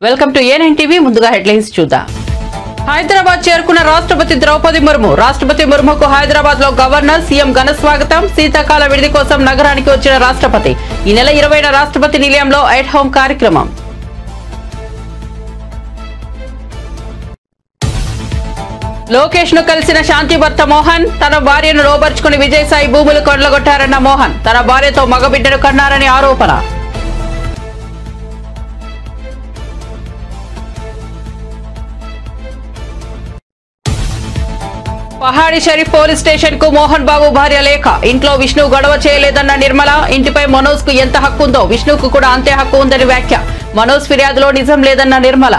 Welcome to ANN TV. ముందుగా headlines చూద్దాం. హైదరాబాద్ చేరుకున్న రాష్ట్రపతి ద్రౌపది ముర్ము. రాష్ట్రపతి ముర్ముకు హైదరాబాద్ లో గవర్నర్ సీఎం ఘన స్వాగతం. శీతాకాల విడిది కోసం నగరానికి వచ్చిన రాష్ట్రపతి. ఈ నెల 20న రాష్ట్రపతి నిలయంలో ఎట్ హోమ్ కార్యక్రమం. లోకేష్ ను కలిసిన శాంతి భర్త మోహన్. తన భార్యను లోబర్చుకుని విజయసాయి భూములు కొల్లగొట్టారన్న మోహన్. తన భార్యతో మగబిడ్డను కన్నారని ఆరోపణ. పహాడి షరీఫ్ పోలీస్ స్టేషన్ కు మోహన్ బాబు భార్య లేఖ. ఇంట్లో విష్ణు గొడవ చేయలేదన్న నిర్మల. ఇంటిపై మనోజ్ కు ఎంత హక్కు ఉందో విష్ణుకు కూడా అంతే హక్కు ఉందని వ్యాఖ్య. మనోజ్ ఫిర్యాదులో నిజం లేదన్న నిర్మల.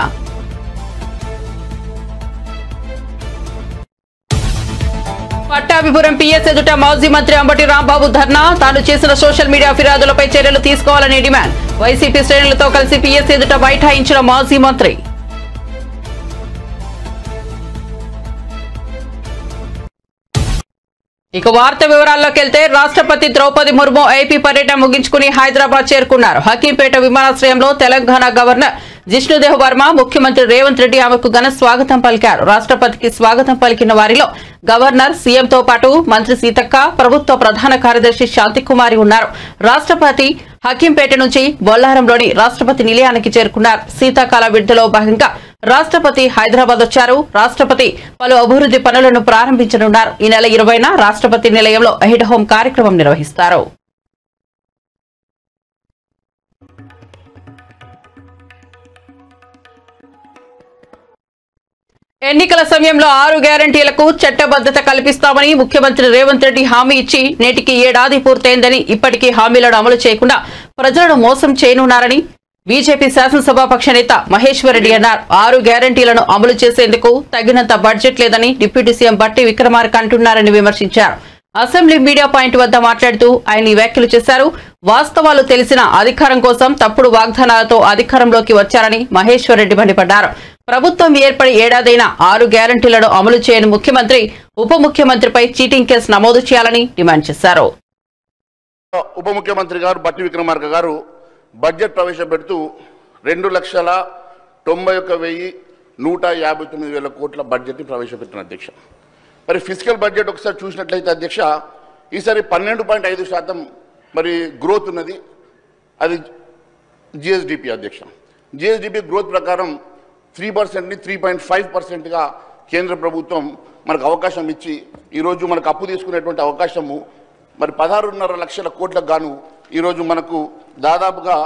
పట్టాభిపురం పిఎస్ ఎదుట మాజీ మంత్రి అంబటి రాంబాబు ధర్నా. తాను చేసిన సోషల్ మీడియా ఫిర్యాదులపై చర్యలు తీసుకోవాలని డిమాండ్. వైసీపీ శ్రేణులతో కలిసి పిఎస్ ఎదుట బైఠాయించిన మాజీ మంత్రి. ఇక వార్త వివరాల్లోకి వెళ్తే రాష్ట్రపతి ద్రౌపది ముర్ము ఏపీ పర్యటన ముగించుకుని హైదరాబాద్ చేరుకున్నారు. హకీంపేట విమానాశ్రయంలో తెలంగాణ గవర్నర్ జిష్ణుదేవ్ వర్మ, ముఖ్యమంత్రి రేవంత్ రెడ్డి ఆమెకు ఘన స్వాగతం పలికారు. రాష్ట్రపతికి స్వాగతం పలికిన వారిలో గవర్నర్, సీఎంతో పాటు మంత్రి సీతక్క, ప్రభుత్వ ప్రధాన కార్యదర్శి శాంతికుమారి ఉన్నారు. రాష్ట్రపతి హకీంపేట నుంచి బొల్లారంలోని రాష్ట్రపతి నిలయానికి చేరుకున్నారు. శీతాకాల విడుదలలో భాగంగా రాష్ట్రపతి హైదరాబాద్ వచ్చారు. రాష్ట్రపతి పలు అభివృద్ధి పనులను ప్రారంభించనున్నారు. ఈ నెల 20న రాష్ట్రపతి నిలయంలో ఎట్ హోమ్ కార్యక్రమం నిర్వహిస్తారు. ఎన్నికల సమయంలో 6 గ్యారంటీలకు చట్టబద్దత కల్పిస్తామని ముఖ్యమంత్రి రేవంత్ రెడ్డి హామీ ఇచ్చి నేటికి ఏడాది పూర్తయిందని, ఇప్పటికీ హామీలను అమలు చేయకుండా ప్రజలను మోసం చేయనున్నారని బీజేపీ శాసనసభాపక్ష నేత మహేశ్వర్ రెడ్డి అన్నారు. 6 గ్యారంటీలను అమలు చేసేందుకు తగినంత బడ్జెట్ లేదని డిప్యూటీ సీఎం బట్టి విక్రమార్క అంటున్నారని విమర్శించారు. అసెంబ్లీ మీడియా పాయింట్ వద్ద మాట్లాడుతూ ఆయన ఈ వ్యాఖ్యలు చేశారు. వాస్తవాలు తెలిసిన అధికారం కోసం తప్పుడు వాగ్దానాలతో అధికారంలోకి వచ్చారని మహేశ్వర్ రెడ్డి మండిపడ్డారు. ప్రభుత్వం ఏర్పడి ఏడాదైనా 6 గ్యారంటీలను అమలు చేయని ముఖ్యమంత్రి, ఉప ముఖ్యమంత్రిపై చీటింగ్ కేసు నమోదు చేయాలని డిమాండ్ చేశారు. ఉప ముఖ్యమంత్రి గారు బట్టి విక్రమార్క గారు బడ్జెట్ ప్రవేశపెడుతూ 2,91,159,000 కోట్ల బడ్జెట్ని ప్రవేశపెట్టిన అధ్యక్ష. మరి ఫిజికల్ బడ్జెట్ ఒకసారి చూసినట్లయితే అధ్యక్ష, ఈసారి 12.5% మరి గ్రోత్ ఉన్నది. అది జిఎస్డిపి అధ్యక్ష. జిఎస్డిపి గ్రోత్ ప్రకారం 3%ని 3.5%గా కేంద్ర ప్రభుత్వం మనకు అవకాశం ఇచ్చి ఈరోజు మనకు అప్పు తీసుకునేటువంటి అవకాశము మరి 16.5 లక్షల కోట్లకు గాను ఈరోజు మనకు దాదాపుగా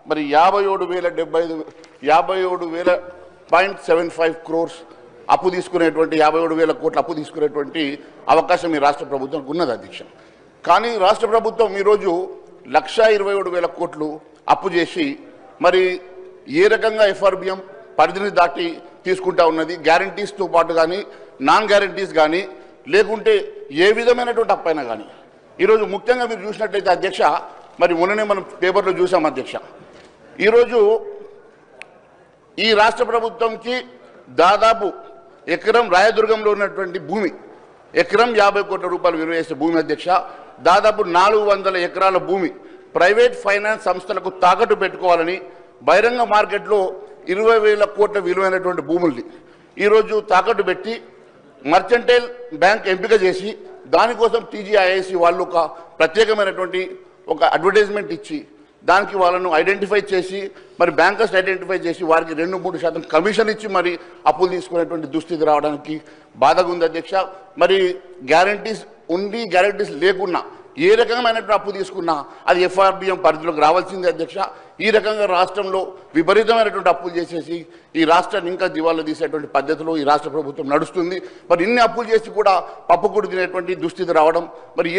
మరి 57,000.75 crores అప్పు తీసుకునేటువంటి 57,000 కోట్ల అప్పు తీసుకునేటువంటి అవకాశం ఈ రాష్ట్ర ప్రభుత్వానికి ఉన్నది అధ్యక్ష. కానీ రాష్ట్ర ప్రభుత్వం ఈరోజు 1,27,000 కోట్లు అప్పు చేసి మరి ఏ రకంగా ఎఫ్ఆర్బిఎం పరిధిని దాటి తీసుకుంటా ఉన్నది. గ్యారంటీస్తో పాటు కానీ నాన్ గ్యారంటీస్ కానీ లేకుంటే ఏ విధమైనటువంటి అప్పైనా కానీ ఈరోజు ముఖ్యంగా మీరు చూసినట్లయితే అధ్యక్ష, మరి మొన్ననే మనం పేపర్లో చూసాం అధ్యక్ష, ఈరోజు ఈ రాష్ట్ర ప్రభుత్వంకి దాదాపు ఎకరం రాయదుర్గంలో ఉన్నటువంటి భూమి, ఎకరం 50 కోట్ల రూపాయలు విలువ చేసే భూమి అధ్యక్ష, దాదాపు 400 ఎకరాల భూమి ప్రైవేట్ ఫైనాన్స్ సంస్థలకు తాకట్టు పెట్టుకోవాలని బహిరంగ మార్కెట్లో 20,000 కోట్ల విలువైనటువంటి భూముల్ని ఈరోజు తాకట్టు పెట్టి మర్చెంటైల్ బ్యాంక్ ఎంపిక చేసి దానికోసం టీజీఐఐసి వాళ్ళు ఒక ప్రత్యేకమైనటువంటి ఒక అడ్వర్టైజ్మెంట్ ఇచ్చి దానికి వాళ్ళను ఐడెంటిఫై చేసి మరి బ్యాంకర్స్ ఐడెంటిఫై చేసి వారికి 2-3% కమిషన్ ఇచ్చి మరి అప్పులు తీసుకునేటువంటి దుస్థితి రావడానికి బాధగా ఉంది అధ్యక్ష. మరి గ్యారంటీస్ ఉండి గ్యారంటీస్ లేకున్నా ఏ రకమైనటువంటి అప్పు తీసుకున్నా అది ఎఫ్ఆర్బిఎం పరిధిలోకి రావాల్సిందే అధ్యక్ష. ఈ రకంగా రాష్ట్రంలో విపరీతమైనటువంటి అప్పులు చేసేసి ఈ రాష్ట్రాన్ని ఇంకా దివాళా తీసేటువంటి పద్ధతిలో ఈ రాష్ట్ర ప్రభుత్వం నడుస్తుంది. మరి ఇన్ని అప్పులు చేసి కూడా పప్పుకూడు తినేటువంటి దుస్థితి రావడం మరి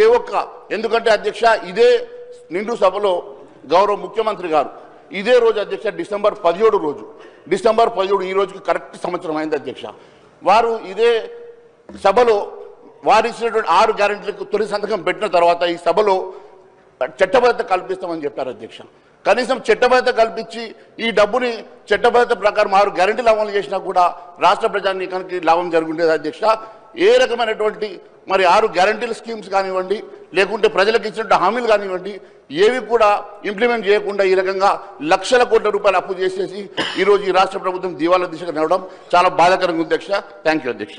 ఎందుకంటే అధ్యక్ష, ఇదే నిండు సభలో గౌరవ ముఖ్యమంత్రి గారు ఇదే రోజు అధ్యక్ష డిసెంబర్ 17 ఈ రోజుకి కరెక్ట్ సంవత్సరం అయింది అధ్యక్ష. వారు ఇదే సభలో వారు ఇచ్చినటువంటి 6 గ్యారెంటీలకు తొలి సంతకం పెట్టిన తర్వాత ఈ సభలో చట్టబద్ధత కల్పిస్తామని చెప్పారు అధ్యక్ష. కనీసం చట్టబద్ధత కల్పించి ఈ డబ్బుని చట్టబద్ధత ప్రకారం 6 గ్యారెంటీలు అమలు చేసినా కూడా రాష్ట్ర ప్రజానీకానికి లాభం జరుగుండేది అధ్యక్ష. ఏ రకమైనటువంటి మరి 6 గ్యారంటీల స్కీమ్స్ కానివ్వండి, లేకుంటే ప్రజలకు ఇచ్చినట్టు హామీలు కానివ్వండి, ఏవి కూడా ఇంప్లిమెంట్ చేయకుండా ఈ రకంగా లక్షల కోట్ల రూపాయలు అప్పు చేసేసి ఈరోజు ఈ రాష్ట్ర ప్రభుత్వం దివాలా దిశగా నడవడం చాలా బాధాకరంగా ఉంది అధ్యక్ష. థ్యాంక్ యూ అధ్యక్ష.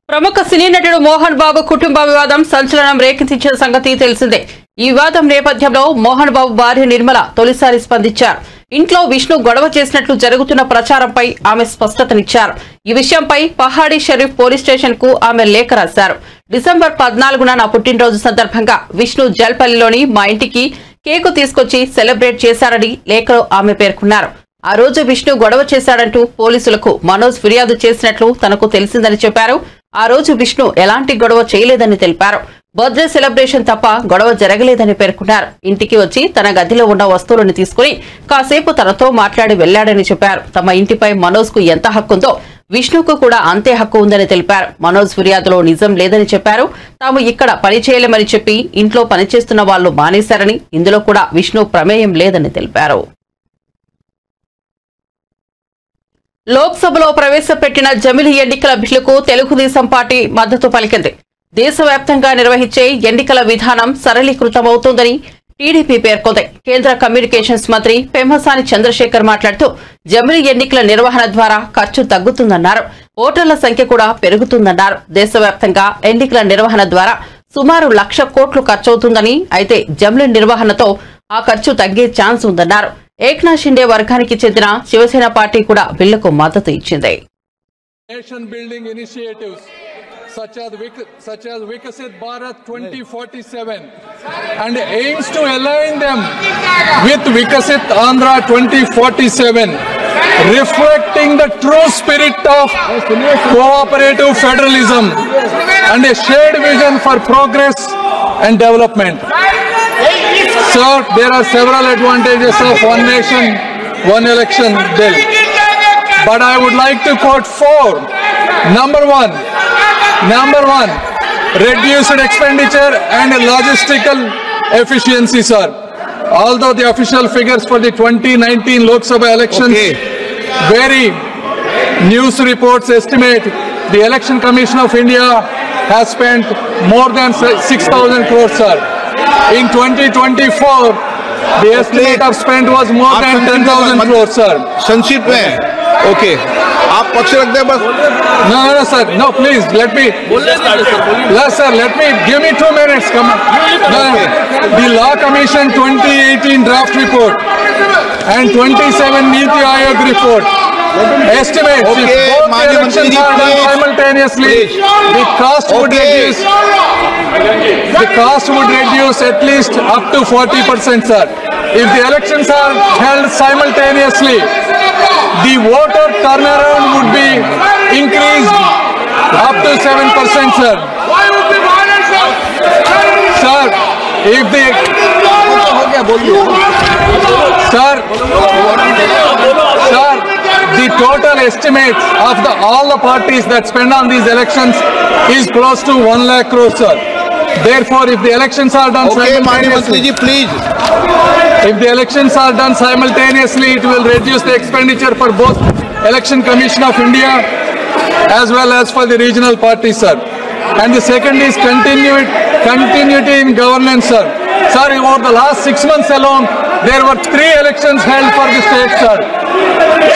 ప్రముఖ సినీ నటుడు మోహన్ బాబు కుటుంబ వివాదం సంచలనం రేకెత్తించిన సంగతి తెలిసిందే. ఈ వివాదం నేపథ్యంలో మోహన్ బాబు భార్య నిర్మల తొలిసారి స్పందించారు. ఇంట్లో విష్ణు గొడవ చేసినట్లు జరుగుతున్న ప్రచారంపై ఆమె స్పష్టతనిచ్చారు. ఈ విషయంపై పహాడీ షరీఫ్ పోలీస్ స్టేషన్ కు ఆమె లేఖ రాశారు. డిసెంబర్ 14న నా పుట్టినరోజు సందర్భంగా విష్ణు జల్పల్లిలోని మా ఇంటికి కేకు తీసుకొచ్చి సెలబ్రేట్ చేశారని లేఖలో ఆమె పేర్కొన్నారు. ఆ రోజు విష్ణు గొడవ చేశాడంటూ పోలీసులకు మనోజ్ ఫిర్యాదు చేసినట్లు తనకు తెలిసిందని చెప్పారు. ఆ రోజు విష్ణు ఎలాంటి గొడవ చేయలేదని తెలిపారు. బర్త్డే సెలబ్రేషన్ తప్ప గొడవ జరగలేదని పేర్కొన్నారు. ఇంటికి వచ్చి తన గదిలో ఉన్న వస్తువులను తీసుకుని కాసేపు తనతో మాట్లాడి వెళ్లాడని చెప్పారు. తమ ఇంటిపై మనోజ్ కు ఎంత హక్కుందో విష్ణుకు కూడా అంతే హక్కు ఉందని తెలిపారు. మనోజ్ ఫిర్యాదులో నిజం లేదని చెప్పారు. తాము ఇక్కడ పని చేయలేమని చెప్పి ఇంట్లో పనిచేస్తున్న వాళ్లు మానేశారని, ఇందులో కూడా విష్ణు ప్రమేయం లేదని తెలిపారు. లోక్సభలో ప్రవేశపెట్టిన జమిలి ఎన్నికల బిల్లుకు తెలుగుదేశం పార్టీ మద్దతు పలికింది. దేశవ్యాప్తంగా నిర్వహించే ఎన్నికల విధానం సరళీకృతమవుతోందని టీడీపీ పేర్కొంది. కేంద్ర కమ్యూనికేషన్స్ మంత్రి పెమ్మసాని చంద్రశేఖర్ మాట్లాడుతూ జమిలి ఎన్నికల నిర్వహణ ద్వారా ఖర్చు తగ్గుతుందన్నారు. ఓటర్ల సంఖ్య కూడా పెరుగుతుందన్నారు. దేశవ్యాప్తంగా ఎన్నికల నిర్వహణ ద్వారా సుమారు 1,00,000 కోట్లు ఖర్చవుతుందని, అయితే జమిలి నిర్వహణతో ఆ ఖర్చు తగ్గే ఛాన్స్ ఉందన్నారు. ఏక్నాథ్ షిండే వర్గానికి చెందిన శివసేన పార్టీ కూడా బిల్లుకు మద్దతు ఇచ్చింది. such as Vikasit Bharat 2047 and aims to align them with Vikasit Andhra 2047, reflecting the true spirit of cooperative federalism and a shared vision for progress and development. Sir, there are several advantages of one nation, one election bill, but I would like to quote 4. Number one, reduced expenditure and logistical efficiency, sir. Although the official figures for the 2019 Lok Sabha elections vary, news reports estimate the Election Commission of India has spent more than 6,000 crores, sir. In 2024, the estimate of spend was more than 10,000 crores, sir. संक्षिप्त में, okay. आप पक्ष रखते हैं बस. No, sir. No, please let me. Yes, sir. Let me give me 2 minutes. Come on. No. The Law Commission 2018 draft report and 27 Niti Aayog report estimates if both the elections are done simultaneously, the cost would reduce at least up to 40%, sir. If the elections are held simultaneously, the voter turnaround would be increased up to 7%, sir. Sir, if the the total estimates of all the parties that spend on these elections is close to 1 lakh crores, sir. Therefore, if the elections are done simultaneously, please. If the elections are done simultaneously, it will reduce the expenditure for both Election Commission of India as well as for the regional parties, sir. And the second is continuity in governance, sir. Sir, over the last 6 months alone, there were 3 elections held for the state, sir.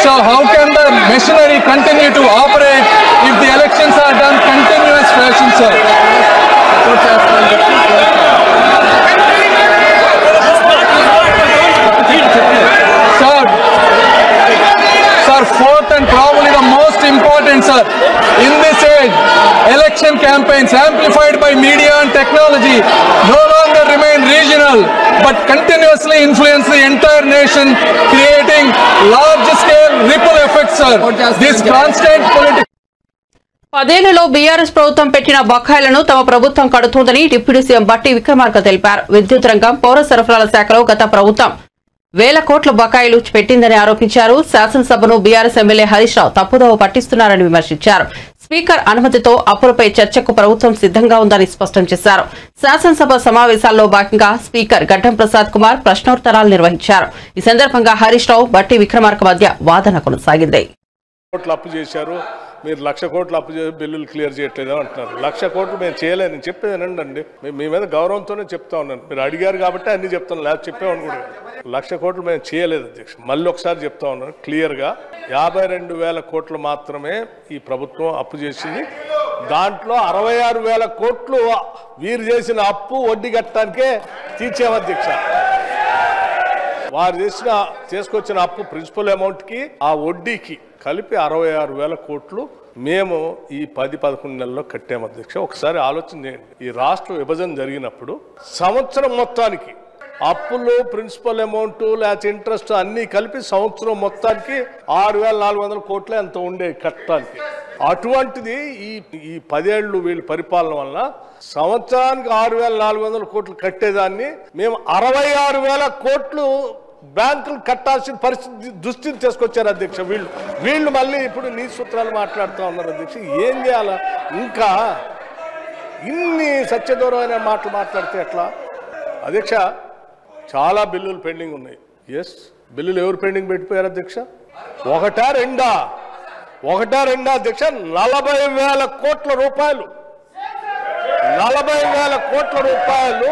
So how can the machinery continue to operate if the elections are done continuous fashion, sir? Sir, fourth and probably the most important, sir, in this age, election campaigns amplified by media and technology no longer remain regional, but continuously influence the entire nation, creating large-scale ripple effects, sir. This constant political 10 ఏళ్లలో BRS ప్రభుత్వం పెట్టిన బకాయిలను తమ ప్రభుత్వం కడుతోందని deputy CM బట్టి విక్రమార్క తెలిపారు. విద్యుత్ రంగం, పౌర సరఫరాల శాఖలో గత ప్రభుత్వం 1,000 కోట్ల బకాయిలు పెట్టిందని ఆరోపించారు. శాసనసభను బీఆర్ఎస్ ఎమ్మెల్యే హరీష్ రావు తప్పుదోవ పట్టిస్తున్నారని విమర్శించారు. స్పీకర్ అనుమతితో అప్పులపై చర్చకు ప్రభుత్వం సిద్ధంగా ఉందని స్పష్టం చేశారు. శాసనసభ సమావేశాల్లో భాగంగా స్పీకర్ గడ్డం ప్రసాద్ కుమార్ ప్రశ్నోత్తరాలు నిర్వహించారు. ఈ సందర్భంగా హరీష్ రావు, బట్టి విక్రమార్క మధ్య వాదన కొనసాగింది. మీరు 1,00,000 కోట్లు అప్పు చేసి బిల్లులు క్లియర్ చేయట్లేదు అంటున్నారు. 1,00,000 కోట్లు మేము చేయలేదని చెప్పేది అండి. మీ మీద గౌరవంతోనే చెప్తా ఉన్నాను. మీరు అడిగారు కాబట్టి అన్ని చెప్తాను, లేకపోతే చెప్పేవాడు కూడా. 1,00,000 కోట్లు మేము చేయలేదు అధ్యక్ష. మళ్ళీ ఒకసారి చెప్తా ఉన్నాను క్లియర్గా, 52,000 కోట్లు మాత్రమే ఈ ప్రభుత్వం అప్పు చేసింది. దాంట్లో 66,000 కోట్లు వీరు చేసిన అప్పు వడ్డీ కట్టడానికే తీర్చాము అధ్యక్ష. వారు చేసుకొచ్చిన అప్పు ప్రిన్సిపల్ అమౌంట్కి ఆ వడ్డీకి కలిపి 66,000 కోట్లు మేము ఈ 10-11 నెలల్లో కట్టాము అధ్యక్ష. ఒకసారి ఆలోచన చేయండి. ఈ రాష్ట్ర విభజన జరిగినప్పుడు సంవత్సరం మొత్తానికి అప్పులు, ప్రిన్సిపల్ అమౌంట్, లేకపోతే ఇంట్రెస్ట్ అన్ని కలిపి సంవత్సరం మొత్తానికి 6,400 కోట్లే అంత ఉండే కట్టడానికి. అటువంటిది ఈ 10 ఏళ్ళు వీళ్ళ పరిపాలన వల్ల సంవత్సరానికి 6,400 కోట్లు కట్టేదాన్ని మేము 66,000 కోట్లు బ్యాంకులు కట్టాల్సిన పరిస్థితి దుస్థితి తీసుకొచ్చారు అధ్యక్ష. వీళ్ళు మళ్ళీ ఇప్పుడు నీ సూత్రాలు మాట్లాడుతూ ఉన్నారు అధ్యక్ష. ఏం చేయాలా? ఇంకా ఇన్ని సత్యదూరమైన మాటలు మాట్లాడితే ఎట్లా అధ్యక్ష? చాలా బిల్లులు పెండింగ్ ఉన్నాయి. ఎస్, బిల్లులు ఎవరు పెండింగ్ పెట్టిపోయారు అధ్యక్ష? ఒకటా రెండా అధ్యక్ష? 40,000 కోట్ల రూపాయలు 40,000 కోట్ల రూపాయలు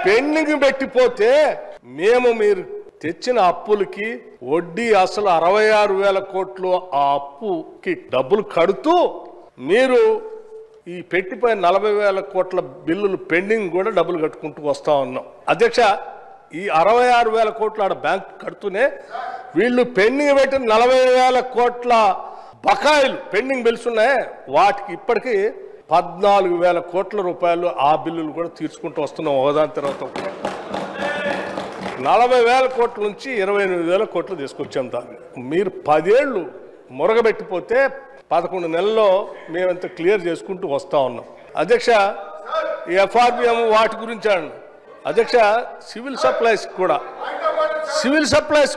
పెండింగ్ పెట్టిపోతే మేము మీరు తెచ్చిన అప్పులకి వడ్డీ అసలు 66,000 కోట్లు ఆ అప్పుకి డబ్బులు కడుతూ మీరు ఈ పెట్టిపోయిన 40,000 కోట్ల బిల్లులు పెండింగ్ కూడా డబ్బులు కట్టుకుంటూ వస్తా ఉన్నాం అధ్యక్ష. ఈ 66,000 కోట్ల ఆడ బ్యాంక్ కడుతూనే వీళ్ళు పెండింగ్ పెట్టిన 40,000 కోట్ల బకాయిలు పెండింగ్ బిల్స్ ఉన్నాయి. వాటికి ఇప్పటికీ 14,000 కోట్ల రూపాయలు ఆ బిల్లులు కూడా తీర్చుకుంటూ వస్తున్నాం ఒకదాని తర్వాత. 40,000 కోట్ల నుంచి 28,000 కోట్లు తీసుకొచ్చాం. దాన్ని మీరు 10 ఏళ్ళు మురగబెట్టిపోతే 11 నెలల్లో మేమంతా క్లియర్ చేసుకుంటూ వస్తూ ఉన్నాం అధ్యక్ష. ఈ ఎఫ్ఆర్బిఎం వాటి గురించి అధ్యక్ష, సివిల్ సప్లైస్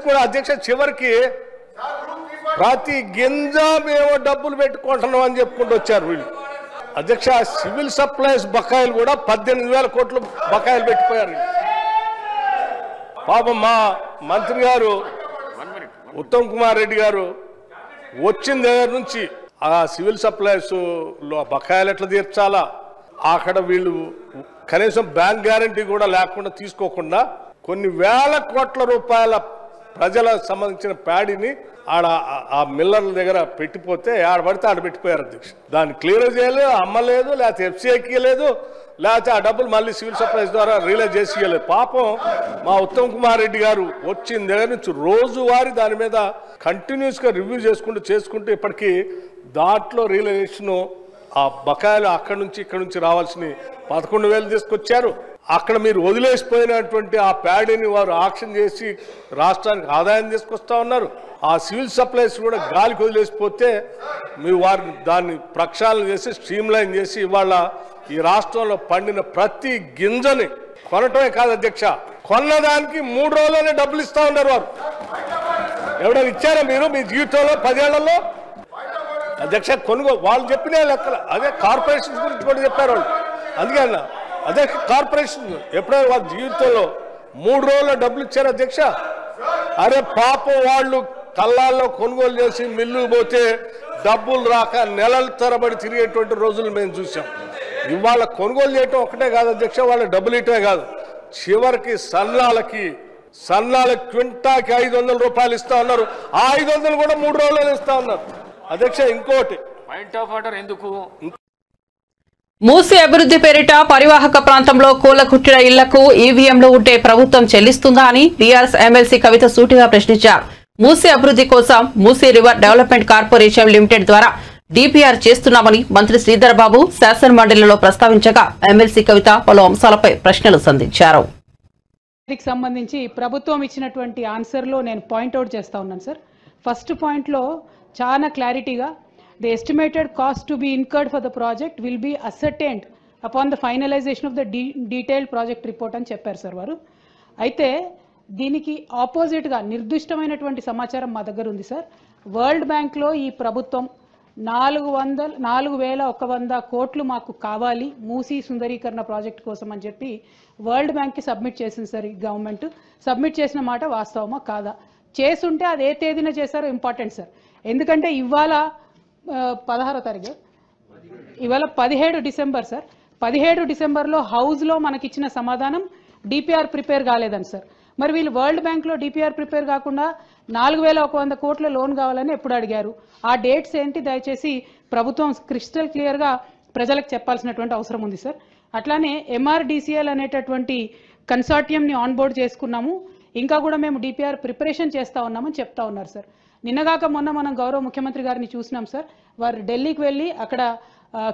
కూడా అధ్యక్ష చివరికి ప్రతి గింజ మేము డబ్బులు పెట్టుకుంటున్నాం అని చెప్పుకుంటూ వచ్చారు వీళ్ళు అధ్యక్ష. సివిల్ సప్లైస్ బకాయిలు కూడా 18,000 కోట్లు బకాయిలు పెట్టిపోయారు. పాపం మా మంత్రి గారు ఉత్తమ్ కుమార్ రెడ్డి గారు వచ్చిన దగ్గర నుంచి ఆ సివిల్ సప్లైస్ లో బకాయిలు ఎట్లా తీర్చాలా, అక్కడ వీళ్ళు కనీసం బ్యాంక్ గ్యారంటీ కూడా లేకుండా తీసుకోకుండా కొన్ని వేల కోట్ల రూపాయల ప్రజలకు సంబంధించిన ప్యాడీని ఆడ ఆ మిల్లర్ల దగ్గర పెట్టిపోతే ఆడబడితే ఆడ పెట్టిపోయారు అధ్యక్ష. దాన్ని క్లియర్ చేయలేదు, అమ్మలేదు, లేకపోతే ఎఫ్సీఐకి లేదు, లేకపోతే ఆ డబ్బులు మళ్ళీ సివిల్ సప్లైస్ ద్వారా రియలైజ్ చేసి పాపం మా ఉత్తమ్ కుమార్ రెడ్డి గారు వచ్చిన దగ్గర నుంచి రోజువారీ దాని మీద కంటిన్యూస్గా రివ్యూ చేసుకుంటూ ఇప్పటికీ దాంట్లో రియలైజేషన్ ఆ బకాయిలు అక్కడి నుంచి ఇక్కడ నుంచి రావాల్సిన 11,000 తీసుకొచ్చారు. అక్కడ మీరు వదిలేసిపోయినటువంటి ఆ ప్యాడీని వారు ఆక్షన్ చేసి రాష్ట్రానికి ఆదాయం తీసుకొస్తా ఉన్నారు. ఆ సివిల్ సప్లైస్ కూడా గాలికి వదిలేసిపోతే మీరు వారిని దాన్ని ప్రక్షాళన చేసి స్ట్రీమ్లైన్ చేసి ఇవాళ ఈ రాష్ట్రంలో పండిన ప్రతి గింజని కొనటమే కాదు అధ్యక్ష, కొన్నదానికి 3 రోజుల్లోనే డబ్బులు ఇస్తా ఉన్నారు వారు. ఎవరైనా ఇచ్చారా మీరు మీ జీవితంలో 10 ఏళ్లలో అధ్యక్ష? వాళ్ళు చెప్పిన లెక్కలు అదే కార్పొరేషన్స్ గురించి కూడా చెప్పారు వాళ్ళు. అందుకే అన్న అదే కార్పొరేషన్ ఎప్పుడైనా వాళ్ళ జీవితంలో 3 రోజుల్లో డబ్బులు ఇచ్చారు అధ్యక్ష? అరే పాపం వాళ్ళు కళ్ళాల్లో కొనుగోలు చేసి మిల్లు పోతే డబ్బులు రాక నెలల తరబడి తిరిగేటువంటి రోజులు మేము చూసాం. ఇవాళ కొనుగోలు చేయటం ఒకటే కాదు అధ్యక్ష, వాళ్ళ డబ్బులు ఇయటమే కాదు, చివరికి సన్నాలకి క్వింటాకి 500 రూపాయలు ఇస్తా ఉన్నారు. ఆ 500 కూడా 3 రోజుల్లో ఇస్తా ఉన్నారు అధ్యక్ష. ఇంకోటి పాయింట్ ఆఫ్ ఆర్డర్ ఎందుకు? మూసీ అభివృద్ధి పేరిట పరివాహక ప్రాంతంలో కూలకుట్టిన ఇళ్లకు ఈవీఎంలు ఉంటే ప్రభుత్వం చెల్లిస్తుందా అని టీఆర్ఎస్ ఎమ్మెల్సీ కవిత సూటిగా ప్రశ్నించారు. మూసీ అభివృద్ధి కోసం Musi river development corporation limited ద్వారా డీపీఆర్ చేస్తున్నామని మంత్రి శ్రీధర్ బాబు శాసనమండలిలో ప్రస్తావించగా ఎమ్మెల్సీ కవిత పలు అంశాలపై ప్రశ్నలు సంధించారు. సంబంధించి ప్రభుత్వం ఇచ్చినటువంటి ఆన్సర్లో నేను పాయింట్అవుట్ చేస్తా ఉన్నాను సార్. ఫస్ట్ పాయింట్లో చాలా క్లారిటీగా the estimated cost to be incurred for the project will be ascertained upon the finalization of the detailed project report అని చెప్పారు సార్ వారు. అయితే దీనికి ఆపోజిట్గా నిర్దిష్టమైనటువంటి సమాచారం మా దగ్గర ఉంది సార్. వరల్డ్ బ్యాంక్లో ఈ ప్రభుత్వం 4,100 కోట్లు మాకు కావాలి మూసీ సుందరీకరణ ప్రాజెక్ట్ కోసం అని చెప్పి వరల్డ్ బ్యాంక్కి సబ్మిట్ చేసింది సార్. ఈ గవర్నమెంట్ సబ్మిట్ చేసిన మాట వాస్తవమా కాదా? చేసుంటే అది ఏ తేదీన చేశారో ఇంపార్టెంట్ సార్. ఎందుకంటే ఇవాళ 16వ తారీఖు ఇవాళ 17 డిసెంబర్ సార్. 17 డిసెంబర్లో హౌస్లో మనకిచ్చిన సమాధానం డిపిఆర్ ప్రిపేర్ కాలేదని సార్. మరి వీళ్ళు వరల్డ్ బ్యాంక్లో డిపిఆర్ ప్రిపేర్ కాకుండా 4100 కోట్ల లోన్ కావాలని ఎప్పుడు అడిగారు? ఆ డేట్స్ ఏంటి దయచేసి ప్రభుత్వం క్రిస్టల్ క్లియర్గా ప్రజలకు చెప్పాల్సినటువంటి అవసరం ఉంది సార్. అట్లానే MRDCL అనేటటువంటి కన్సార్టియంని ఆన్బోర్డ్ చేసుకున్నాము, ఇంకా కూడా మేము డిపిఆర్ ప్రిపరేషన్ చేస్తూ ఉన్నామని చెప్తా ఉన్నారు సార్. నిన్నగాక మొన్న మనం గౌరవ ముఖ్యమంత్రి గారిని చూసినాం సార్. వారు ఢిల్లీకి వెళ్ళి అక్కడ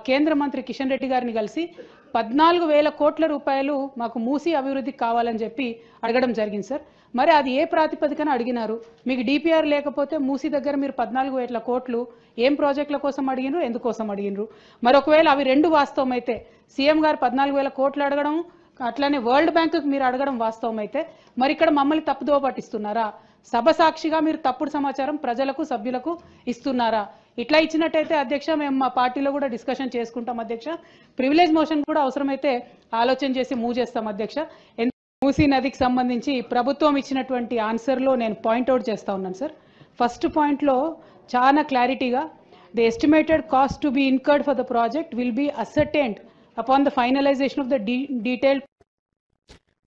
కేంద్ర మంత్రి కిషన్ రెడ్డి గారిని కలిసి 14,000 కోట్ల రూపాయలు మాకు మూసీ అభివృద్ధికి కావాలని చెప్పి అడగడం జరిగింది సార్. మరి అది ఏ ప్రాతిపదికన అడిగినారు? మీకు డిపిఆర్ లేకపోతే మూసీ దగ్గర మీరు 14,000 కోట్లు ఏం ప్రాజెక్టుల కోసం అడిగినరు, ఎందుకోసం అడిగినరు? మరి ఒకవేళ అవి రెండు వాస్తవం అయితే సీఎం గారు 14,000 కోట్లు అడగడం, అట్లానే వరల్డ్ బ్యాంకుకి మీరు అడగడం వాస్తవం అయితే మరి ఇక్కడ మమ్మల్ని తప్పుదోవ పట్టిస్తున్నారా? సభ సాక్షిగా మీరు తప్పుడు సమాచారం ప్రజలకు సభ్యులకు ఇస్తున్నారా? ఇట్లా ఇచ్చినట్టయితే అధ్యక్ష మేము మా పార్టీలో కూడా డిస్కషన్ చేసుకుంటాం అధ్యక్ష. ప్రివిలేజ్ మోషన్ కూడా అవసరమైతే ఆలోచన చేసి మూవ్ చేస్తాం అధ్యక్ష. మూసీ నదికి సంబంధించి ప్రభుత్వం ఇచ్చినటువంటి ఆన్సర్లో నేను పాయింట్అవుట్ చేస్తా ఉన్నాను సార్. ఫస్ట్ పాయింట్లో చాలా క్లారిటీగా the estimated cost to be incurred for the project will be ascertained upon the finalisation of the detailed.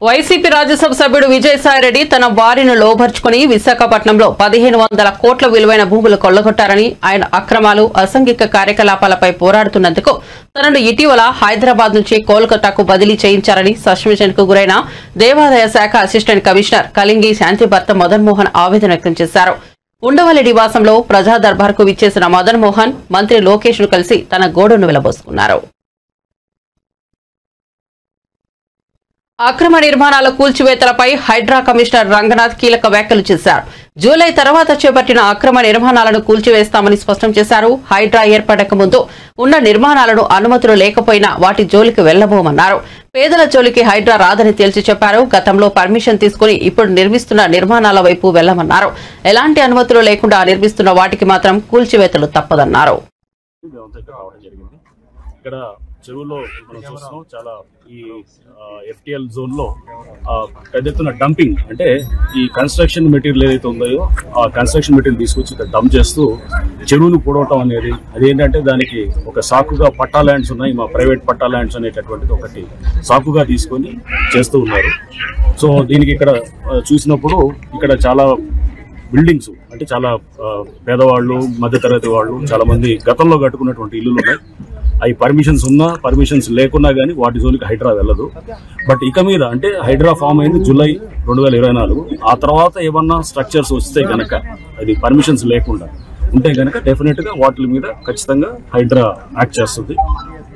YCP Rajya Sabha సభ్యుడు విజయసాయిరెడ్డి తన వారిని లోబర్చుకుని విశాఖపట్నంలో 1,500 కోట్ల విలువైన భూములు కొల్లగొట్టారని, ఆయన అక్రమాలు అసాంఘిక కార్యకలాపాలపై పోరాడుతున్నందుకు తనను ఇటీవల హైదరాబాద్ నుంచి కోల్కతాకు బదిలీ చేయించారని సస్పెన్షన్ కు గురైన దేవాదాయ శాఖ అసిస్టెంట్ కమిషనర్ కలింగి శాంతి భర్త మదన్ మోహన్ ఆవేదన వ్యక్తం చేశారు. ఉండవల్లి నివాసంలో ప్రజా దర్బార్కు విచ్చేసిన మదన్ మోహన్ మంత్రి లోకేష్ ను కలిసి తన గోడును వెళ్లబోసుకున్నారు. అక్రమ నిర్మాణాల కూల్చివేతలపై హైడ్రా కమిషనర్ రంగనాథ్ కీలక వ్యాఖ్యలు చేశారు. జూలై తర్వాత చేపట్టిన అక్రమ నిర్మాణాలను కూల్చివేస్తామని స్పష్టం చేశారు. హైడ్రా ఏర్పడక ముందు ఉన్న నిర్మాణాలను అనుమతులు లేకపోయినా వాటి జోలికి వెళ్లబోమన్నారు. పేదల జోలికి హైడ్రా రాదని తేల్చి చెప్పారు. గతంలో పర్మిషన్ తీసుకుని ఇప్పుడు నిర్మిస్తున్న నిర్మాణాల వైపు వెళ్లమన్నారు. ఎలాంటి అనుమతులు లేకుండా నిర్మిస్తున్న వాటికి మాత్రం కూల్చివేతలు తప్పదన్నారు. చెరువులో మనం చూస్తున్నాం చాలా ఈ FTL జోన్ లో పెద్ద ఎత్తున డంపింగ్, అంటే ఈ కన్స్ట్రక్షన్ మెటీరియల్ ఏదైతే ఉందో ఆ కన్స్ట్రక్షన్ మెటీరియల్ తీసుకొచ్చి ఇక్కడ డంప్ చేస్తూ చెరువును పూడవటం అనేది, అదేంటంటే దానికి ఒక సాకుగా పట్టా ల్యాండ్స్ ఉన్నాయి, మా ప్రైవేట్ పట్టా ల్యాండ్స్ అనేటటువంటిది ఒకటి సాకుగా తీసుకొని చేస్తూ ఉన్నారు. సో దీనికి ఇక్కడ చూసినప్పుడు ఇక్కడ చాలా బిల్డింగ్స్, అంటే చాలా పేదవాళ్ళు మధ్యతరగతి వాళ్ళు చాలా మంది గతంలో కట్టుకున్నటువంటి ఇల్లులు ఉన్నాయి. అవి పర్మిషన్స్ ఉన్నా పర్మిషన్స్ లేకున్నా కానీ వాటి జోలికి హైడ్రా వెళ్ళదు. బట్ ఇక మీద అంటే హైడ్రా ఫామ్ అయింది జూలై 2024. ఆ తర్వాత ఏమన్నా స్ట్రక్చర్స్ వస్తే గనక, అది పర్మిషన్స్ లేకుండా ఉంటే గనక డెఫినెట్ గా వాటి మీద ఖచ్చితంగా హైడ్రా యాక్ట్ చేస్తుంది.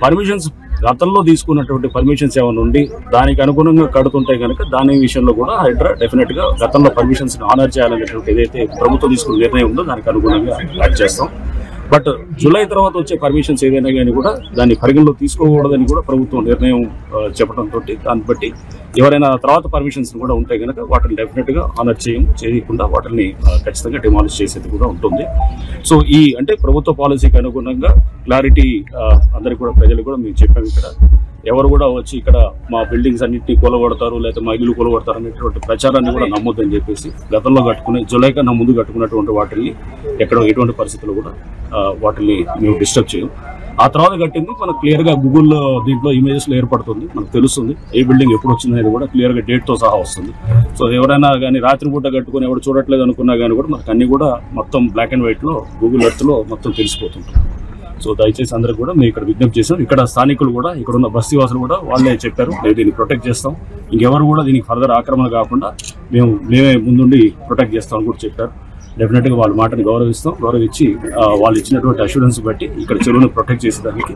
పర్మిషన్స్ గతంలో తీసుకున్నటువంటి పర్మిషన్స్ ఏమైనా ఉండి దానికి అనుగుణంగా కడుతుంటే కనుక దాని విషయంలో కూడా హైడ్రా డెఫినెట్ గా గతంలో పర్మిషన్స్ ఆనర్ చేయాలనేటువంటి ఏదైతే ప్రభుత్వం తీసుకున్న నిర్ణయం ఉందో దానికి అనుగుణంగా యాక్ట్ చేస్తాం. బట్ జూలై తర్వాత వచ్చే పర్మిషన్స్ ఏదైనా కానీ కూడా దాన్ని పరిగణలో తీసుకోకూడదని కూడా ప్రభుత్వం నిర్ణయం చెప్పడంతో దాన్ని బట్టి ఎవరైనా తర్వాత పర్మిషన్స్ కూడా ఉంటే కనుక వాటిని డెఫినెట్ గా ఆనర్ చేయకుండా వాటిని ఖచ్చితంగా డిమాలిష్ చేసేది కూడా ఉంటుంది. సో ఈ అంటే ప్రభుత్వ పాలసీకి అనుగుణంగా క్లారిటీ అందరికి కూడా ప్రజలు కూడా మేము చెప్పాము. ఇక్కడ ఎవరు కూడా వచ్చి ఇక్కడ మా బిల్డింగ్స్ అన్నింటినీ కూలగొడతారు లేదా మా ఇల్లు కూలగొడతారు అనేటువంటి ప్రచారాన్ని కూడా నమ్మొద్దని చెప్పేసి గతంలో కట్టుకునే జూలై కన్నా ముందు కట్టుకున్నటువంటి వాటిని ఎక్కడ ఎటువంటి పరిస్థితుల్లో కూడా వాటిని మేము డిస్టర్బ్ చేయం. ఆ తర్వాత కట్టింది మనకు క్లియర్ గా గూగుల్ దీంట్లో ఇమేజెస్ లో ఏర్పడుతుంది, మనకు తెలుస్తుంది ఏ బిల్డింగ్ ఎప్పుడు వచ్చింది అనేది కూడా క్లియర్ గా డేట్ తో సహా వస్తుంది. సో ఎవరైనా కానీ రాత్రిపూట కట్టుకుని ఎవరు చూడట్లేదు అనుకున్నా కానీ కూడా మనకు అన్ని కూడా మొత్తం బ్లాక్ అండ్ వైట్ లో గూగుల్ ఎర్త్ లో మొత్తం తెలిసిపోతుంది. సో దయచేసి అందరికి కూడా మేము ఇక్కడ విజ్ఞప్తి చేసాం. ఇక్కడ స్థానికులు కూడా ఇక్కడ ఉన్న బస్తీవాసులు కూడా వాళ్ళే చెప్పారు మేము దీన్ని ప్రొటెక్ట్ చేస్తాం, ఇంకెవరు కూడా దీనికి ఫర్దర్ ఆక్రమణ కాకుండా మేమే ముందుండి ప్రొటెక్ట్ చేస్తామని కూడా చెప్పారు. డెఫినెట్ గా వాళ్ళ మాటని గౌరవించి వాళ్ళు ఇచ్చినటువంటి అష్యూరెన్స్ బట్టి ఇక్కడ చెరువును ప్రొటెక్ట్ చేసేదానికి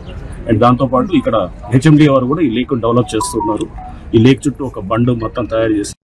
అండ్ దాంతోపాటు ఇక్కడ HMD వారు కూడా ఈ లేక్ డెవలప్ చేస్తున్నారు. ఈ లేక్ చుట్టూ ఒక బండ్ మొత్తం తయారు చేసి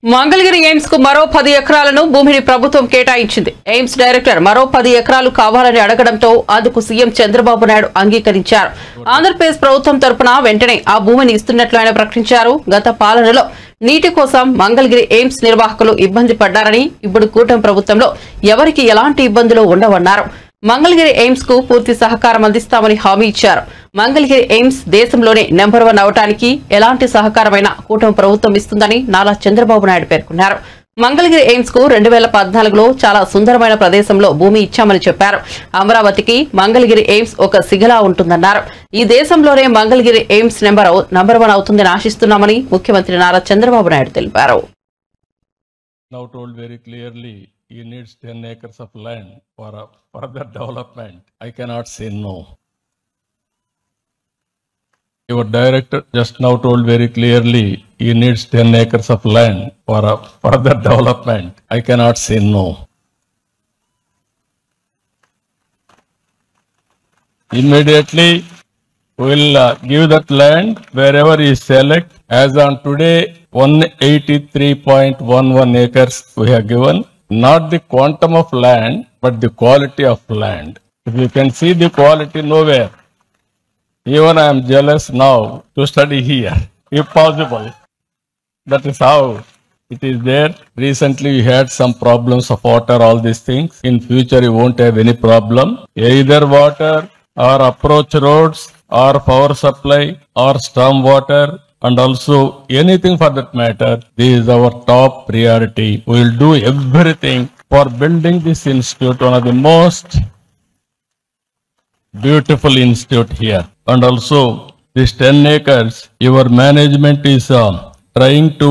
మంగళగిరి ఎయిమ్స్ కు మరో 10 ఎకరాలను భూమిని ప్రభుత్వం కేటాయించింది. ఎయిమ్స్ డైరెక్టర్ మరో 10 ఎకరాలు కావాలని అడగడంతో అందుకు సీఎం చంద్రబాబు నాయుడు అంగీకరించారు. ఆంధ్రప్రదేశ్ ప్రభుత్వం తరపున వెంటనే ఆ భూమిని ఇస్తున్నట్లు ఆయన ప్రకటించారు. గత పాలనలో నీటి కోసం మంగళగిరి ఎయిమ్స్ నిర్వాహకులు ఇబ్బంది పడ్డారని, ఇప్పుడు కూటమి ప్రభుత్వంలో ఎవరికి ఎలాంటి ఇబ్బందులు ఉండవన్నారు. మంగళగిరి ఎయిమ్స్ కు పూర్తి సహకారం అందిస్తామని హామీ ఇచ్చారు. మంగళగిరి ఎయిమ్స్ దేశంలోనే నెంబర్ 1 అవటానికి ఎలాంటి సహకారమైనా కూటమి ప్రభుత్వం ఇస్తుందని నారా చంద్రబాబు నాయుడు పేర్కొన్నారు. మంగళగిరి ఎయిమ్స్ కు 2014లో చాలా సుందరమైన ప్రదేశంలో భూమి ఇచ్చామని చెప్పారు. అమరావతికి మంగళగిరి ఎయిమ్స్ ఒక సిగలా ఉంటుందన్నారు. ఈ దేశంలోనే మంగళగిరి ఎయిమ్స్ నంబర్ 1 అవుతుందని ఆశిస్తున్నామని ముఖ్యమంత్రి నారా చంద్రబాబు నాయుడు తెలిపారు. Now told very clearly he needs 10 acres of land for further development. I cannot say no. Your director just now told very clearly he needs 10 acres of land for further development. I cannot say no. Immediately we will give that land wherever he select. As on today, 183.11 acres we have given. Not the quantum of land, but the quality of land. If you can see the quality nowhere. Even I am jealous now to study here, if possible. That is how it is there. Recently we had some problems of water, all these things. In future you won't have any problem. Either water or approach roads or power supply or storm water and also anything for that matter. This is our top priority. We will do everything for building this institute, one of the most beautiful institute here. And also this 10 acres, your management is trying to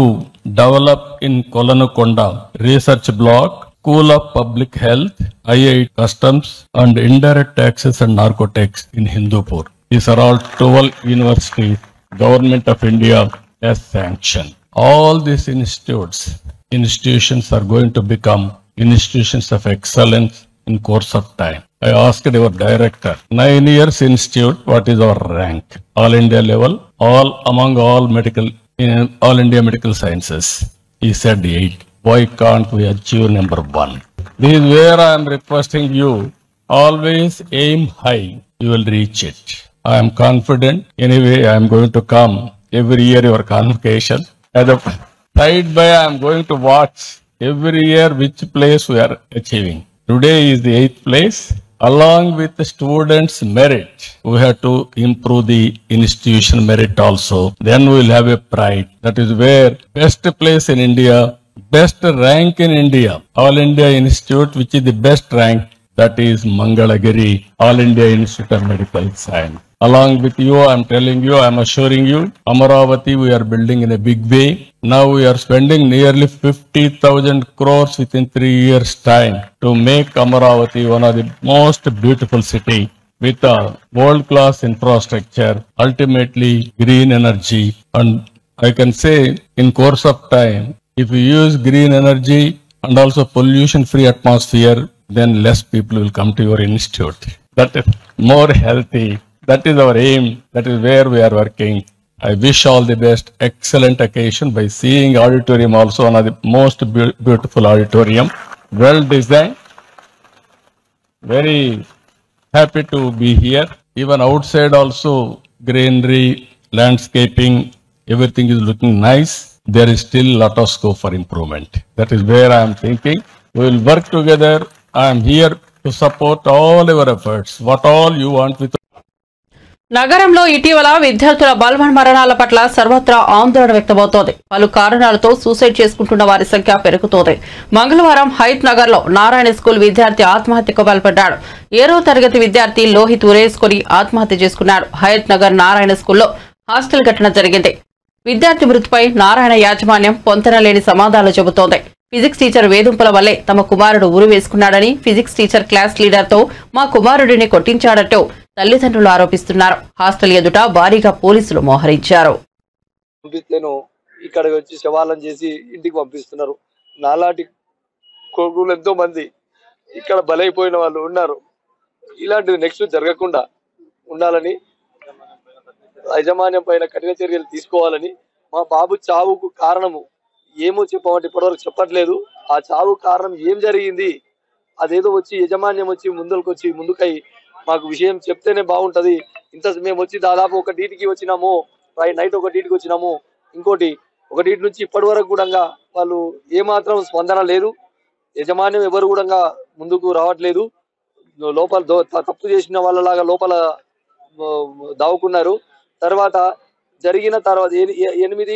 develop in Kolanakonda research block, School of Public Health, IIT Customs and Indirect Taxes and Narcotics in Hindupur. These are all 12 universities Government of India has sanctioned. All these institutions are going to become institutions of excellence in course of time. I asked your director, 9 years institute, what is our rank? All India level, among all India medical sciences. He said 8. Why can't we achieve number 1? This is where I am requesting you, always aim high, you will reach it. I am confident. Anyway, I am going to come every year your convocation. As a side by, I am going to watch every year which place we are achieving. Today is the 8th place. Along with the students' merit, we have to improve the institution merit also. Then we will have a pride. That is where best place in India, best rank in India, All India Institute, which is the best rank, that is Mangalagiri, All India Institute of Medical Science. Along with you, I am telling you, I am assuring you, Amaravati we are building in a big way. Now we are spending nearly 50,000 crores within 3 years' time to make Amaravati one of the most beautiful city with a world-class infrastructure, ultimately green energy. And I can say in course of time, if we use green energy and also pollution-free atmosphere, then less people will come to your institute. That is more healthy. That is our aim. That is where we are working. I wish all the best. Excellent occasion by seeing auditorium also, one of the most beautiful auditorium. Well designed. Very happy to be here. Even outside also, greenery, landscaping, everything is looking nice. There is still a lot of scope for improvement. That is where I am thinking. We will work together. I am here to support all your efforts. What all you want with. నగరంలో ఇటీవల విద్యార్థుల బలవన్ మరణాల పట్ల సర్వత్రా ఆందోళన వ్యక్తమవుతోంది. పలు కారణాలతో సూసైడ్ చేసుకుంటున్న వారి సంఖ్య పెరుగుతోంది. మంగళవారం హయత్ నగర్ లో నారాయణ స్కూల్ విద్యార్థి ఆత్మహత్యకు పాల్పడ్డాడు. 7వ తరగతి విద్యార్థి లోహిత్ ఉరేసుకుని ఆత్మహత్య చేసుకున్నాడు. హయత్ నగర్ నారాయణ స్కూల్లో హాస్టల్ ఘటన జరిగింది. విద్యార్థి మృతిపై నారాయణ యాజమాన్యం పొంతనలేని సమాధానాలు చెబుతోంది. ఫిజిక్స్ టీచర్ వేధింపుల వల్లే తమ కుమారుడు ఉరి వేసుకున్నాడని, ఫిజిక్స్ టీచర్ క్లాస్ లీడర్ తో మా కుమారుడిని కొట్టించాడంటూ తల్లిదండ్రులు ఆరోపిస్తున్నారు. హాస్టల్ ఎదుట భారీగా పోలీసులు మోహరించారు. నేను ఇక్కడికి వచ్చి శవాలను చేసి ఇంటికి పంపిస్తున్నారు. నాలాంటి కొడుకులు ఎంతో మంది ఇక్కడ బలైపోయిన వాళ్ళు ఉన్నారు. ఇలాంటిది నెక్స్ట్ జరగకుండా ఉండాలని, యాజమాన్యం పైన కఠిన చర్యలు తీసుకోవాలని, మా బాబు చావుకు కారణము ఏమో చెప్పమంటే ఇప్పటివరకు చెప్పట్లేదు. ఆ చావు కారణం ఏం జరిగింది అదేదో వచ్చి యజమాన్యం వచ్చి ముందుకై మాకు విషయం చెప్తేనే బాగుంటది. మేము వచ్చి దాదాపు 1:00కి వచ్చినాము, నైట్ 1:00కి వచ్చినాము. ఇంకోటి 1:00 నుంచి ఇప్పటి వరకు కూడా వాళ్ళు ఏమాత్రం స్పందన లేదు. యజమాన్యం ఎవరు కూడా ముందుకు రావట్లేదు. లోపల తప్పు చేసిన వాళ్ళలాగా లోపల దావుకున్నారు. జరిగిన తర్వాత 8, 8:30,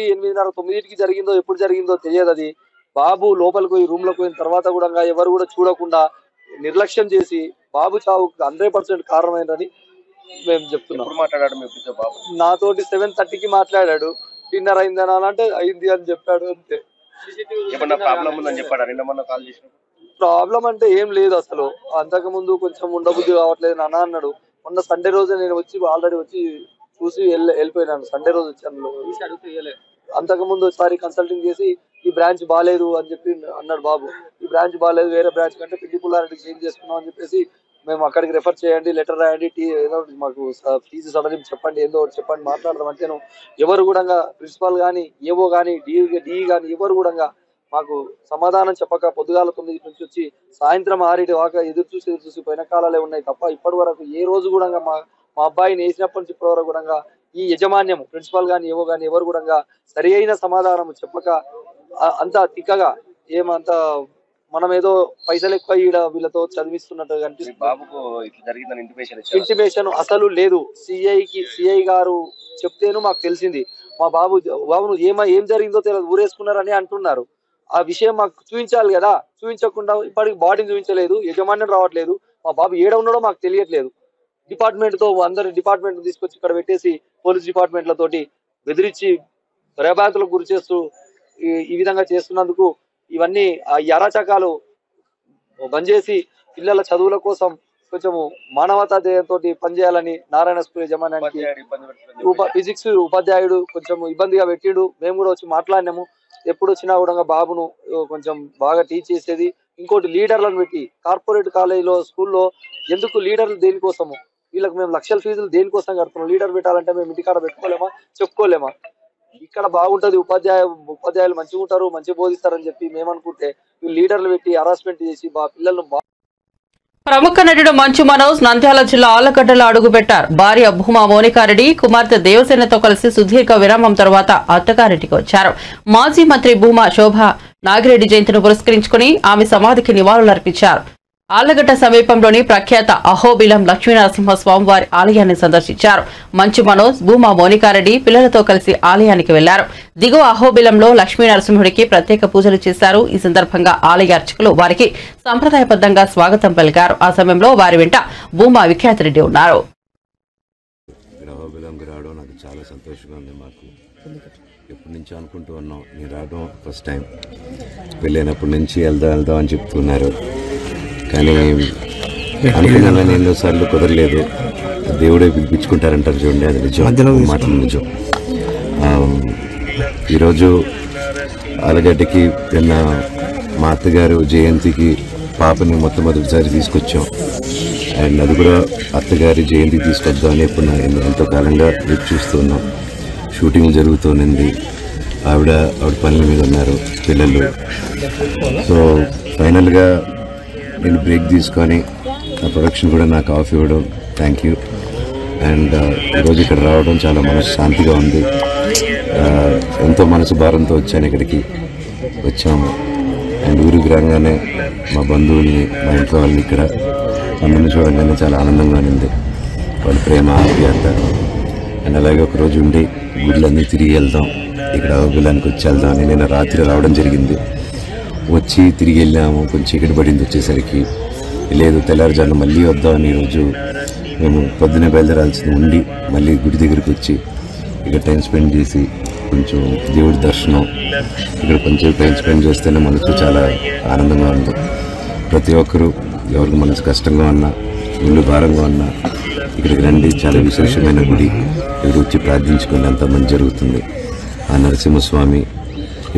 9కి జరిగిందో ఎప్పుడు జరిగిందో తెలియదు. అది బాబు లోపలికి పోయి రూమ్ లోకి పోయిన తర్వాత కూడా ఎవరు కూడా చూడకుండా నిర్లక్ష్యం చేసి బాబు చావుకు 100% కారణమైందని మేము చెప్తున్నాం. నాతోటి 7:30కి మాట్లాడాడు. డిన్నర్ అయిందని అంటే అయింది అని చెప్పాడు అంతే. ప్రాబ్లం అంటే ఏం లేదు అసలు. అంతకు ముందు కొంచెం ఉండబుద్ధి కావట్లేదు నాన్న అన్నాడు. మొన్న సండే రోజు నేను ఆల్రెడీ వచ్చి చూసి వెళ్ళిపోయినాను. సండే రోజు వచ్చాను. అంతకు ముందు ఒకసారి కన్సల్టింగ్ చేసి ఈ బ్రాంచ్ బాగాలేదు అని చెప్పి అన్నాడు బాబు. ఈ బ్రాంచ్ బాగాలేదు, వేరే బ్రాంచ్ కంటే పిల్లి పుల్లారెడ్డి చేంజ్ చేసుకున్నాం అని చెప్పేసి మేము అక్కడికి రెఫర్ చేయండి, లెటర్ రాయండి, ఏదో మాకు ఫీజు సడలింపు చెప్పండి, ఏదో ఒకటి చెప్పండి మాట్లాడదాం అంటేను ఎవరు కూడా ప్రిన్సిపాల్ కానీ ఏవో కానీ డిఈ కానీ ఎవరు కూడా మాకు సమాధానం చెప్పక పొద్దుగాల 9 నుంచి వచ్చి సాయంత్రం 6 దాకా ఎదురు చూసి పోయిన కాలాలే ఉన్నాయి తప్ప ఇప్పటి వరకు ఏ రోజు కూడా మా అబ్బాయిని వేసినప్పటి నుంచి ఇప్పటి వరకు కూడా ఈ యజమాన్యం ప్రిన్సిపాల్ కానీ ఏవో కానీ ఎవరు కూడా సరి అయిన సమాధానం చెప్పక అంత తిక్కగా ఏమంత మనం ఏదో పైసలు ఎక్కువ వీళ్ళతో చదివిస్తున్నట్టు కనిపిస్తుంది. ఇంటిమేషన్ అసలు లేదు. సిఐ గారు చెప్తేను మాకు తెలిసింది. మా బాబు ఏం జరిగిందో తెలియదు, ఊరేసుకున్నారని అంటున్నారు. ఆ విషయం మాకు చూపించాలి కదా, చూపించకుండా ఇప్పటికి బాడీని చూపించలేదు, యజమాన్యం రావట్లేదు, మా బాబు ఏడ ఉన్నాడో మాకు తెలియట్లేదు. డిపార్ట్మెంట్ తో అందరి డిపార్ట్మెంట్ తీసుకొచ్చి ఇక్కడ పెట్టేసి పోలీస్ డిపార్ట్మెంట్లతోటి బెదిరించి భయభ్రాంతులకు గురి చేస్తూ ఈ విధంగా చేస్తున్నందుకు ఇవన్నీ ఈ అరాచకాలు బంద్ చేసి పిల్లల చదువుల కోసం కొంచెము మానవతా ధ్యేయంతో పనిచేయాలని నారాయణ స్కూల్ యజమానానికి ఫిజిక్స్ ఉపాధ్యాయుడు కొంచెం ఇబ్బందిగా పెట్టిండు. మేము కూడా వచ్చి మాట్లాడినాము. ఎప్పుడు వచ్చినా కూడా బాబును కొంచెం బాగా టీచ్ చేసేది. ఇంకోటి లీడర్లను పెట్టి కార్పొరేట్ కాలేజీలో స్కూల్లో ఎందుకు లీడర్లు దేనికోసము, వీళ్ళకి మేము లక్షల ఫీజులు దేనికోసం కడుతున్నాం. లీడర్ పెట్టాలంటే మేము ఇంటికాడ పెట్టుకోలేమా, చెప్పుకోలేమా? ఇక్కడ బాగుంటది, ఉపాధ్యాయులు మంచిగా ఉంటారు, మంచిగా బోధిస్తారని చెప్పి మేము అనుకుంటే వీళ్ళు లీడర్లు పెట్టి హరాస్మెంట్ చేసి పిల్లలను. ప్రముఖ నటుడు మంచు మనోజ్ నంద్యాల జిల్లా ఆళ్లగడ్డలో అడుగుపెట్టారు. భార్య భూమా మోనికారెడ్డి కుమార్తె దేవసేనతో కలిసి సుదీర్ఘ విరామం తర్వాత అత్తగారింటికి వచ్చారు. మాజీ మంత్రి భూమా శోభ నాగిరెడ్డి జయంతిని పురస్కరించుకుని ఆమె సమాధికి నివాళులర్పించారు. ఆళ్లగడ్డ సమీపంలోని ప్రఖ్యాత అహోబిలం లక్ష్మీనరసింహస్వామి వారి ఆలయాన్ని సందర్శించారు. మంచు మనోజ్, భూమా మోనికారెడ్డి పిల్లలతో కలిసి ఆలయానికి వెళ్లారు. దిగువ అహోబిలంలో లక్ష్మీనరసింహుడికి ప్రత్యేక పూజలు చేశారు. ఈ సందర్భంగా ఆలయ అర్చకులు వారికి సంప్రదాయబద్ధంగా స్వాగతం పలికారు. ఆ సమయంలో వారి వెంట భూమా విఖ్యాతిరెడ్డి ఉన్నారు. ఎప్పటి నుంచో అనుకుంటూ ఉన్నాం, నేను రావడం ఫస్ట్ టైం. వెళ్ళినప్పటి నుంచి వెళ్దాం అని చెప్తున్నారు, కానీ అనుకున్నాను ఎన్నోసార్లు కుదరలేదు. దేవుడే పిలిపించుకుంటారంటారు చూడండి, అది నిజం, మాటలు నిజం. ఈరోజు ఆలగడ్డకి నిన్న మా అత్తగారు జయంతికి పాపని మొట్టమొదటిసారి తీసుకొచ్చాం. అండ్ అది కూడా అత్తగారి జయంతికి తీసుకొద్దామని ఎప్పుడు ఎంతో కాలంగా వెయిట్ చూస్తున్నాం. షూటింగ్ జరుగుతూనింది, ఆవిడ పనుల మీద ఉన్నారు, పిల్లలు. సో ఫైనల్గా నేను బ్రేక్ తీసుకొని ఆ ప్రొడక్షన్ కూడా నాకు ఆఫ్ ఇవ్వడం థ్యాంక్ యూ. అండ్ ఈరోజు ఇక్కడ రావడం చాలా మనశ్శాంతిగా ఉంది. ఎంతో మనసు భారంతో వచ్చాను, ఇక్కడికి వచ్చాము. అండ్ ఊరికి రాగానే మా బంధువుల్ని, మా ఇంట్లో వాళ్ళని ఇక్కడ అందరిని చూడగానే చాలా ఆనందంగా ఉంది. వాళ్ళ ప్రేమ, ఆప్యాయత. అండ్ అలాగే ఒకరోజు ఉండి గుళ్ళన్నీ తిరిగి వెళ్దాం, ఇక్కడ గుళ్ళానికి వచ్చి వెళ్దాం అని నేను రాత్రి రావడం జరిగింది. వచ్చి తిరిగి వెళ్ళాము, కొంచెం చీకటి పడింది వచ్చేసరికి. లేదు తెల్లారుజాను మళ్ళీ వద్దామని ఈరోజు మేము పొద్దున్నే బయలుదేరాల్సింది ఉండి మళ్ళీ గుడి దగ్గరికి వచ్చి ఇక్కడ టైం స్పెండ్ చేసి కొంచెం దేవుడి దర్శనం ఇక్కడ కొంచెం టైం స్పెండ్ చేస్తేనే మనసు చాలా ఆనందంగా ఉంది. ప్రతి ఒక్కరూ ఎవరికి మనసు కష్టంగా ఉన్నా, ఇల్లు భారంగా ఉన్నా ఇక్కడికి రండి. చాలా విశేషమైన గుడి, ఇక్కడ వచ్చి ప్రార్థించుకుని అంత మంచి జరుగుతుంది. ఆ నరసింహస్వామి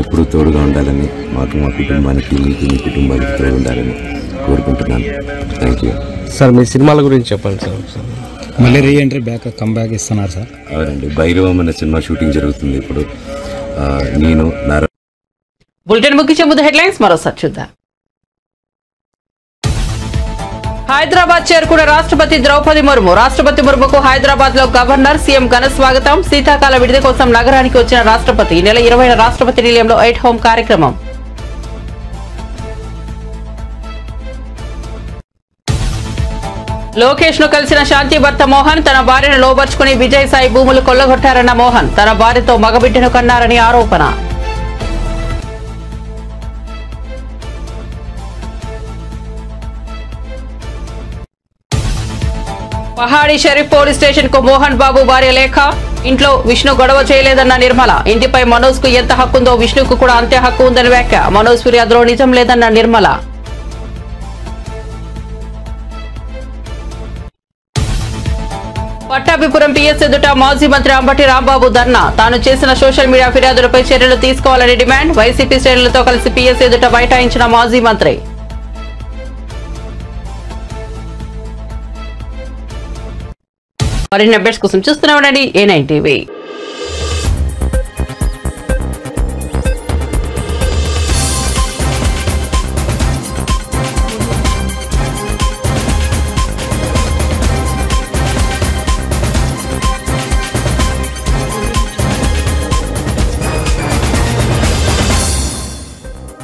ఎప్పుడూ తోడుగా ఉండాలని, మాకు మా కుటుంబానికి, మీకు మీ కుటుంబానికి తోడు ఉండాలని కోరుకుంటున్నాను. Thank you sir. మీ సినిమాల గురించి చెప్పండి సార్. మళ్ళీ రీఎంట్రీ కమ్బ్యాక్ ఇస్తున్నారు సార్? అవునండి, భైరవం అనే సినిమా షూటింగ్ జరుగుతుంది ఇప్పుడు. నేను బులెటిన్ ముగించే ముందు హెడ్లైన్స్ మరోసారి చూద్దాం. హైదరాబాద్ చేరుకున్న రాష్ట్రపతి ద్రౌపది ముర్ము. రాష్ట్రపతి ముర్ముకు హైదరాబాద్ లో గవర్నర్, సీఎం ఘన స్వాగతం. శీతాకాల విడిది కోసం నగరానికి వచ్చిన రాష్ట్రపతి. ఈ నెల 20న రాష్ట్రపతి నిలయంలో ఎట్ హోమ్ కార్యక్రమం. లోకేష్ ను కలిసిన శాంతి భర్త మోహన్. తన భార్యను లోబర్చుకుని విజయసాయి భూములు కొల్లగొట్టారన్న మోహన్. తన భార్యతో మగబిడ్డను కన్నారని ఆరోపణ. పహాడి షరీఫ్ పోలీస్ స్టేషన్ కు మోహన్ బాబు భార్య లేఖ. ఇంట్లో విష్ణు గొడవ చేయలేదన్న నిర్మల. ఇంటిపై మనోజ్ కు ఎంత హక్కు ఉందో విష్ణుకు కూడా అంతే హక్కు ఉందని వ్యాఖ్య. మనోజ్ ఫిర్యాదులో నిజం లేదన్న నిర్మల. పట్టాభిపురం పిఎస్ ఎదుట మాజీ మంత్రి అంబటి రాంబాబు ధర్నా. తాను చేసిన సోషల్ మీడియా ఫిర్యాదులపై చర్యలు తీసుకోవాలని డిమాండ్. వైసీపీ శ్రేణులతో కలిసి పిఎస్ ఎదుట బైఠాయించిన మాజీ మంత్రి. మరిన్ని అప్డేట్స్ కోసం చూస్తూనే ఉండండి A9 TV.